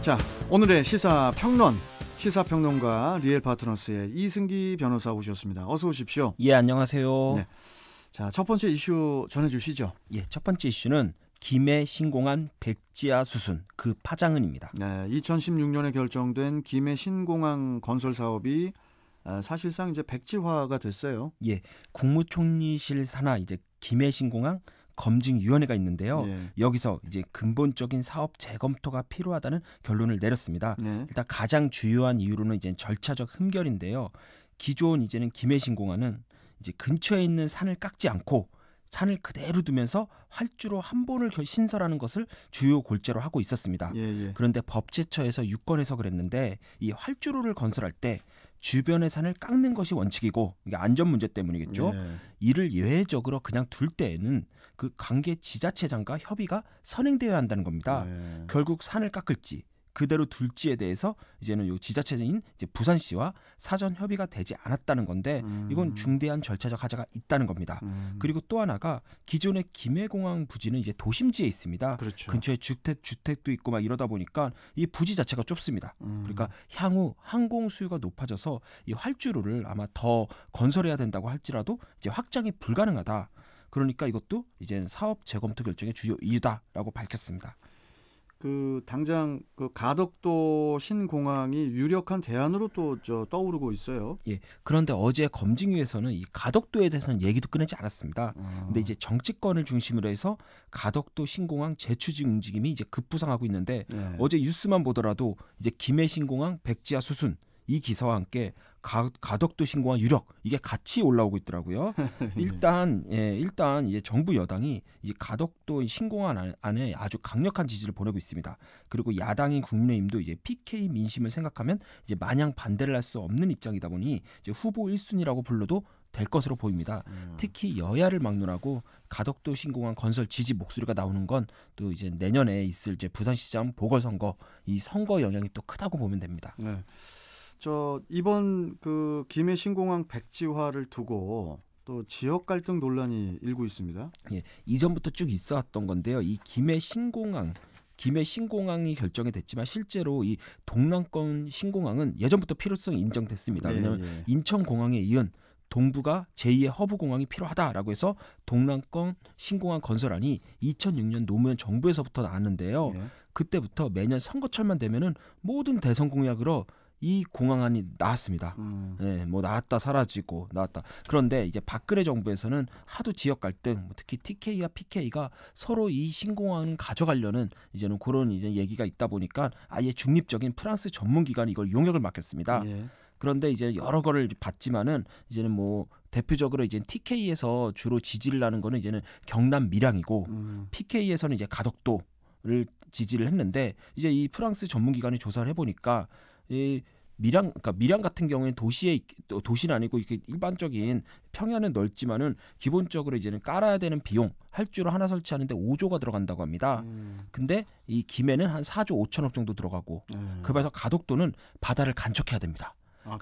자, 오늘의 시사평론가 리엘 파트너스의 이승기 변호사 오셨습니다. 어서 오십시오. 예, 안녕하세요. 네. 자, 첫 번째 이슈 전해주시죠. 예, 첫 번째 이슈는 김해 신공항 백지화 수순 그 파장은입니다. 네, 2016년에 결정된 김해 신공항 건설 사업이 사실상 이제 백지화가 됐어요. 예, 국무총리실 산하 이제 김해 신공항 검증위원회가 있는데요. 네. 여기서 이제 근본적인 사업 재검토가 필요하다는 결론을 내렸습니다. 네. 일단 가장 주요한 이유로는 이제 절차적 흠결인데요. 기존 이제는 김해 신공항은 이제 근처에 있는 산을 깎지 않고 산을 그대로 두면서 활주로 한 번을 신설하는 것을 주요 골자로 하고 있었습니다. 그런데 법제처에서 유권해서 그랬는데 이 활주로를 건설할 때 주변의 산을 깎는 것이 원칙이고 이게 안전 문제 때문이겠죠. 이를 예외적으로 그냥 둘 때에는 그 관계 지자체장과 협의가 선행되어야 한다는 겁니다. 결국 산을 깎을지 그대로 둘지에 대해서 이제는 요 지자체인 이제 부산시와 사전 협의가 되지 않았다는 건데 이건 중대한 절차적 하자가 있다는 겁니다. 그리고 또 하나가 기존의 김해공항 부지는 이제 도심지에 있습니다. 그렇죠. 근처에 주택도 있고 막 이러다 보니까 이 부지 자체가 좁습니다. 그러니까 향후 항공 수요가 높아져서 이 활주로를 아마 더 건설해야 된다고 할지라도 이제 확장이 불가능하다. 그러니까 이것도 이제 사업 재검토 결정의 주요 이유다라고 밝혔습니다. 당장 가덕도 신공항이 유력한 대안으로 또 떠오르고 있어요. 예. 그런데 어제 검증위에서는 이 가덕도에 대해서는 얘기도 꺼내지 않았습니다. 근데 이제 정치권을 중심으로 해서 가덕도 신공항 재추진 움직임이 이제 급부상하고 있는데 어제 뉴스만 보더라도 이제 김해 신공항 백지화 수순 이 기사와 함께 가덕도 신공항 유력 이게 같이 올라오고 있더라고요. 일단 이제 정부 여당이 이 가덕도 신공항 안에 아주 강력한 지지를 보내고 있습니다. 그리고 야당인 국민의힘도 이제 PK 민심을 생각하면 이제 마냥 반대를 할 수 없는 입장이다 보니 이제 후보 1순위라고 불러도 될 것으로 보입니다. 특히 여야를 막론하고 가덕도 신공항 건설 지지 목소리가 나오는 건 또 이제 내년에 있을 이제 부산시장 보궐선거 이 선거 영향이 또 크다고 보면 됩니다. 네. 이번 김해 신공항 백지화를 두고 또 지역 갈등 논란이 일고 있습니다. 예, 이전부터 쭉 있어왔던 건데요. 이 김해 신공항이 결정이 됐지만 실제로 이 동남권 신공항은 예전부터 필요성이 인정됐습니다. 왜냐하면 인천공항에 이은 동부가 제2의 허브공항이 필요하다라고 해서 동남권 신공항 건설안이 2006년 노무현 정부에서부터 나왔는데요. 그때부터 매년 선거철만 되면은 모든 대선 공약으로 이 공항안이 나왔습니다. 뭐 나왔다 사라지고 나왔다. 그런데 이제 박근혜 정부에서는 하도 지역 갈등, 특히 TK와 PK가 서로 이 신공항을 가져가려는 이제는 그런 이제 얘기가 있다 보니까 아예 중립적인 프랑스 전문기관이 이걸 용역을 맡겼습니다. 그런데 이제 여러 거를 봤지만은 이제는 뭐 대표적으로 이제 TK에서 주로 지지를 하는 거는 이제는 경남 밀양이고 PK에서는 이제 가덕도를 지지를 했는데 이제 이 프랑스 전문기관이 조사를 해보니까 이 밀양 같은 경우에는 도시는 아니고 이렇게 일반적인 평야는 넓지만은 기본적으로 이제는 깔아야 되는 비용 활주로 하나 설치하는데 5조가 들어간다고 합니다. 근데 이 김해는 한 4조 5천억 정도 들어가고 그래서 가덕도는 바다를 간척해야 됩니다.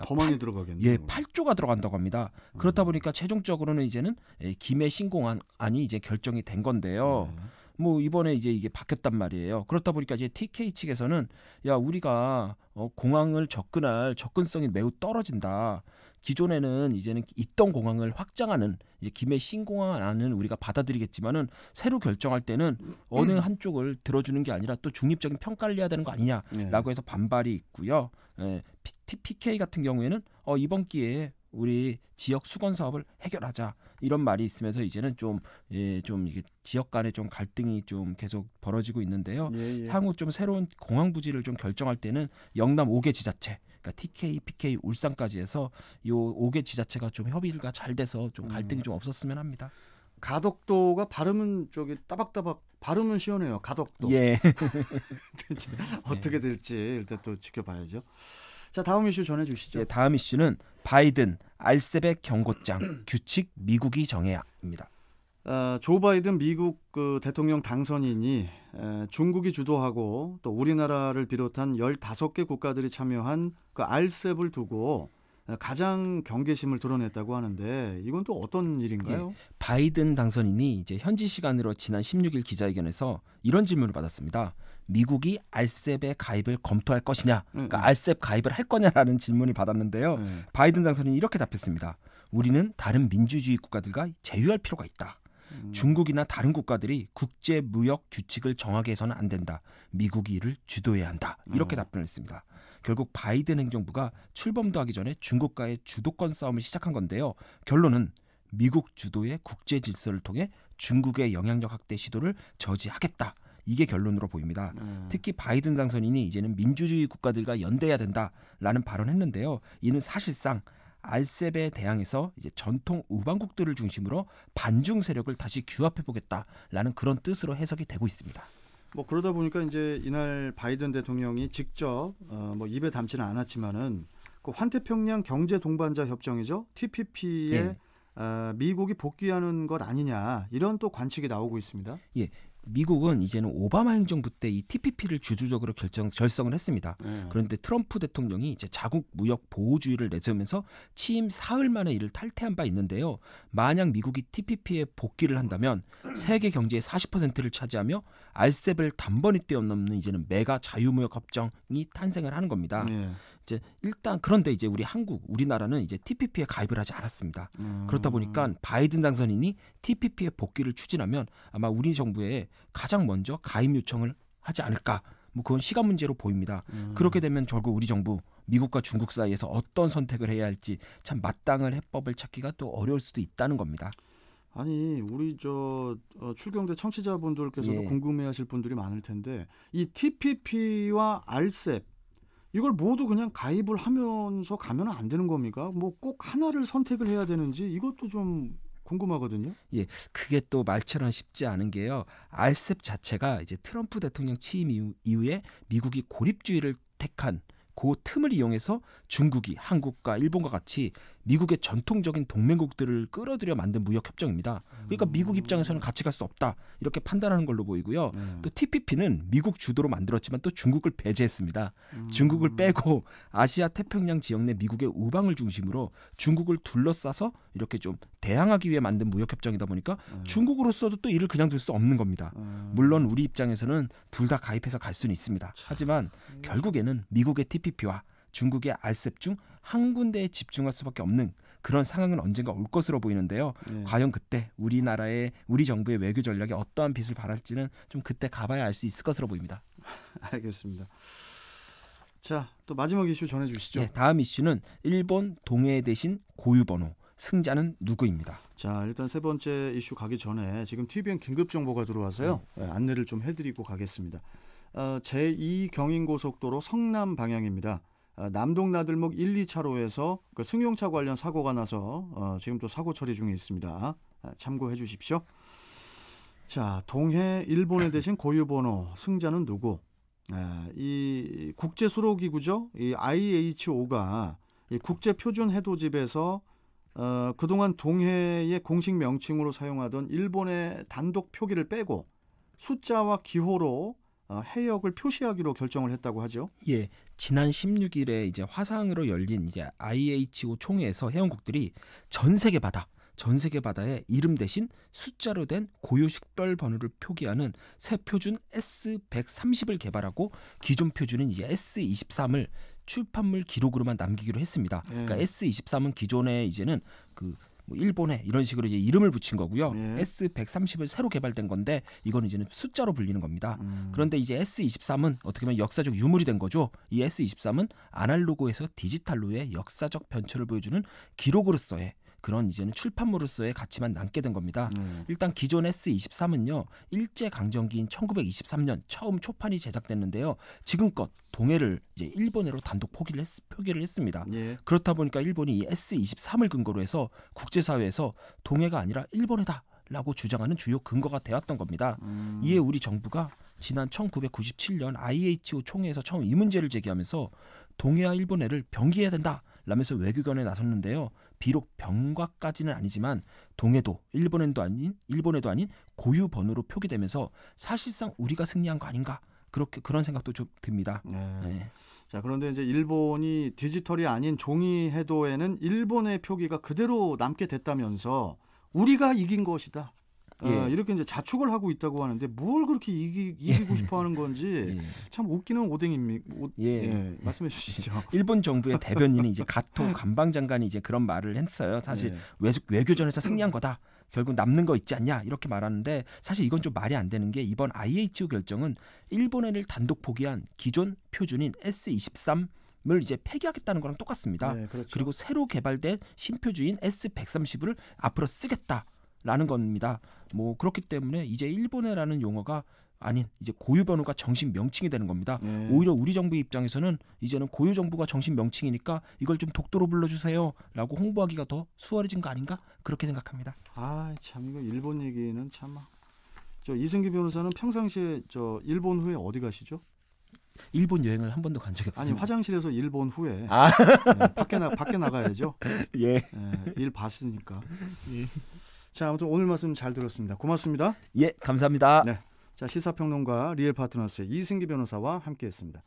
더 많이 들어가겠네요. 8조가 들어간다고 합니다. 그렇다 보니까 최종적으로는 이제는 김해 신공항안이 이제 결정이 된 건데요. 뭐 이번에 이제 이게 바뀌었단 말이에요. 그렇다 보니까 이제 TK 측에서는 야 우리가 공항을 접근할 접근성이 매우 떨어진다. 기존에는 이제는 있던 공항을 확장하는 이제 김해 신공항안은 우리가 받아들이겠지만은 새로 결정할 때는 어느 한쪽을 들어주는 게 아니라 또 중립적인 평가를 해야 되는 거 아니냐라고 해서 반발이 있고요. PK 같은 경우에는 이번 기회에 우리 지역 수건 사업을 해결하자 이런 말이 있으면서 이제는 좀 이게 지역 간의 좀 갈등이 좀 계속 벌어지고 있는데요. 향후 좀 새로운 공항 부지를 좀 결정할 때는 영남 5개 지자체, 그러니까 TK, PK, 울산까지 해서 요 5개 지자체가 좀 협의가 잘 돼서 좀 갈등이 좀 없었으면 합니다. 가덕도가 발음은 따박따박 발음은 시원해요. 가덕도. 어떻게 될지 일단 또 지켜봐야죠. 자, 다음 이슈 전해주시죠. 다음 이슈는 바이든 알셉의 경고장 규칙 미국이 정해야입니다. 조 바이든 미국 대통령 당선인이 중국이 주도하고 또 우리나라를 비롯한 15개 국가들이 참여한 알셉을 두고 가장 경계심을 드러냈다고 하는데 이건 또 어떤 일인가요? 바이든 당선인이 이제 현지 시간으로 지난 16일 기자회견에서 이런 질문을 받았습니다. 미국이 알셉에 가입을 검토할 것이냐, 그러니까 알셉 가입을 할 거냐라는 질문을 받았는데요. 바이든 당선인이 이렇게 답했습니다. 우리는 다른 민주주의 국가들과 제휴할 필요가 있다. 중국이나 다른 국가들이 국제 무역 규칙을 정하게 해서는 안 된다. 미국이 이를 주도해야 한다. 이렇게 답변을 했습니다. 결국 바이든 행정부가 출범도 하기 전에 중국과의 주도권 싸움을 시작한 건데요. 결론은 미국 주도의 국제 질서를 통해 중국의 영향력 확대 시도를 저지하겠다. 이게 결론으로 보입니다. 특히 바이든 당선인이 이제는 민주주의 국가들과 연대해야 된다라는 발언했는데요. 이는 사실상 알셉에 대항해서 이제 전통 우방국들을 중심으로 반중 세력을 다시 규합해 보겠다라는 그런 뜻으로 해석이 되고 있습니다. 뭐 그러다 보니까 이제 이날 바이든 대통령이 직접 뭐 입에 담지는 않았지만은 그 환태평양 경제 동반자 협정이죠. TPP에 미국이 복귀하는 것 아니냐 이런 또 관측이 나오고 있습니다. 예. 미국은 이제는 오바마 행정부 때 이 TPP를 주주적으로 결성을 했습니다. 그런데 트럼프 대통령이 이제 자국 무역 보호주의를 내세우면서 취임 사흘 만에 이를 탈퇴한 바 있는데요. 만약 미국이 TPP에 복귀를 한다면 세계 경제의 40%를 차지하며 알셉을 단번에 뛰어넘는 이제는 메가 자유무역 협정이 탄생을 하는 겁니다. 이제 일단 그런데 이제 우리나라는 이제 TPP에 가입을 하지 않았습니다. 그렇다 보니까 바이든 당선인이 TPP의 복귀를 추진하면 아마 우리 정부에 가장 먼저 가입 요청을 하지 않을까. 뭐 그건 시간 문제로 보입니다. 그렇게 되면 결국 우리 정부 미국과 중국 사이에서 어떤 선택을 해야 할지 참 마땅한 해법을 찾기가 또 어려울 수도 있다는 겁니다. 아니 우리 출경대 청취자분들께서도 궁금해하실 분들이 많을 텐데 이 TPP와 알셉 이걸 모두 그냥 가입을 하면서 가면 안 되는 겁니까? 뭐 꼭 하나를 선택을 해야 되는지 이것도 좀 궁금하거든요. 예, 그게 또 말처럼 쉽지 않은 게요. 알셉 자체가 이제 트럼프 대통령 취임 이후에 미국이 고립주의를 택한 그 틈을 이용해서 중국이 한국과 일본과 같이 미국의 전통적인 동맹국들을 끌어들여 만든 무역 협정입니다. 그러니까 미국 입장에서는 같이 갈 수 없다 이렇게 판단하는 걸로 보이고요. 또 TPP는 미국 주도로 만들었지만 또 중국을 배제했습니다. 중국을 빼고 아시아 태평양 지역 내 미국의 우방을 중심으로 중국을 둘러싸서 이렇게 좀 대항하기 위해 만든 무역 협정이다 보니까 중국으로서도 또 이를 그냥 둘 수 없는 겁니다. 물론 우리 입장에서는 둘 다 가입해서 갈 수는 있습니다. 하지만 결국에는 미국의 TPP와 중국의 알셉 중 한 군데에 집중할 수밖에 없는 그런 상황은 언젠가 올 것으로 보이는데요. 과연 그때 우리 정부의 외교 전략에 어떠한 빛을 발할지는 좀 그때 가봐야 알 수 있을 것으로 보입니다. 알겠습니다. 자, 또 마지막 이슈 전해주시죠. 네, 다음 이슈는 일본 동해 대신 고유번호 승자는 누구입니다. 자, 일단 세 번째 이슈 가기 전에 지금 TVN 긴급 정보가 들어와서요. 안내를 좀 해드리고 가겠습니다. 제2 경인고속도로 성남 방향입니다. 남동 나들목 1, 2차로에서 그 승용차 관련 사고가 나서 지금 또 사고 처리 중에 있습니다. 참고해 주십시오. 자, 동해 일본에 대신 고유번호 승자는 누구? 이 국제 수로기구죠. 이 IHO가 이 국제 표준 해도집에서 그동안 동해의 공식 명칭으로 사용하던 일본의 단독 표기를 빼고 숫자와 기호로 해역을 표시하기로 결정을 했다고 하죠. 예, 지난 16일에 이제 화상으로 열린 이제 IHO 총회에서 회원국들이 전 세계 바다에 이름 대신 숫자로 된 고유 식별 번호를 표기하는 새 표준 S130을 개발하고 기존 표준인 이제 S23을 출판물 기록으로만 남기기로 했습니다. 그러니까 S23은 기존에 이제는 뭐 일본에 이런 식으로 이제 이름을 붙인 거고요. S130은 새로 개발된 건데 이거는 이제는 숫자로 불리는 겁니다. 그런데 이제 S23은 어떻게 보면 역사적 유물이 된 거죠. 이 S23은 아날로그에서 디지털로의 역사적 변천을 보여주는 기록으로서의 그런 이제는 출판물로서의 가치만 남게 된 겁니다. 일단 기존 S23은요. 일제강점기인 1923년 처음 초판이 제작됐는데요. 지금껏 동해를 이제 일본해로 단독 표기를 했습니다. 그렇다 보니까 일본이 이 S23을 근거로 해서 국제사회에서 동해가 아니라 일본해다라고 주장하는 주요 근거가 되었던 겁니다. 이에 우리 정부가 지난 1997년 IHO 총회에서 처음 이 문제를 제기하면서 동해와 일본해를 병기해야 된다 라면서 외교견에 나섰는데요. 비록 병과까지는 아니지만 동해도 일본해도 아닌 고유 번호로 표기되면서 사실상 우리가 승리한 거 아닌가 그런 생각도 좀 듭니다. 자, 그런데 이제 일본이 디지털이 아닌 종이 해도에는 일본의 표기가 그대로 남게 됐다면서 우리가 이긴 것이다. 예. 이렇게 이제 자축을 하고 있다고 하는데 뭘 그렇게 이기고 싶어하는 건지 참 웃기는 오뎅입니다. 말씀해 주시죠. 일본 정부의 대변인이 이제 가토 관방장관이 이제 그런 말을 했어요. 사실 외교전에서 승리한 거다. 결국 남는 거 있지 않냐 이렇게 말하는데 사실 이건 좀 말이 안 되는 게 이번 IHO 결정은 일본해를 단독 포기한 기존 표준인 S23을 이제 폐기하겠다는 거랑 똑같습니다. 그렇죠. 그리고 새로 개발된 신표준인 S130을 앞으로 쓰겠다라는 겁니다. 뭐 그렇기 때문에 이제 일본해라는 용어가 아닌 이제 고유 번호가 정식 명칭이 되는 겁니다. 오히려 우리 정부 입장에서는 이제는 고유 정부가 정식 명칭이니까 이걸 좀 독도로 불러주세요라고 홍보하기가 더 수월해진 거 아닌가 그렇게 생각합니다. 아, 참 이거 일본 얘기는 참. 저 이승기 변호사는 평상시에 저 일본 후에 어디 가시죠? 일본 여행을 한 번도 간 적이 없습니다. 아니 화장실에서 일본 후에 밖에 나가야죠. 일 봤으니까. 자, 아무튼 오늘 말씀 잘 들었습니다. 고맙습니다. 감사합니다. 자, 시사평론가 리얼파트너스의 이승기 변호사와 함께했습니다.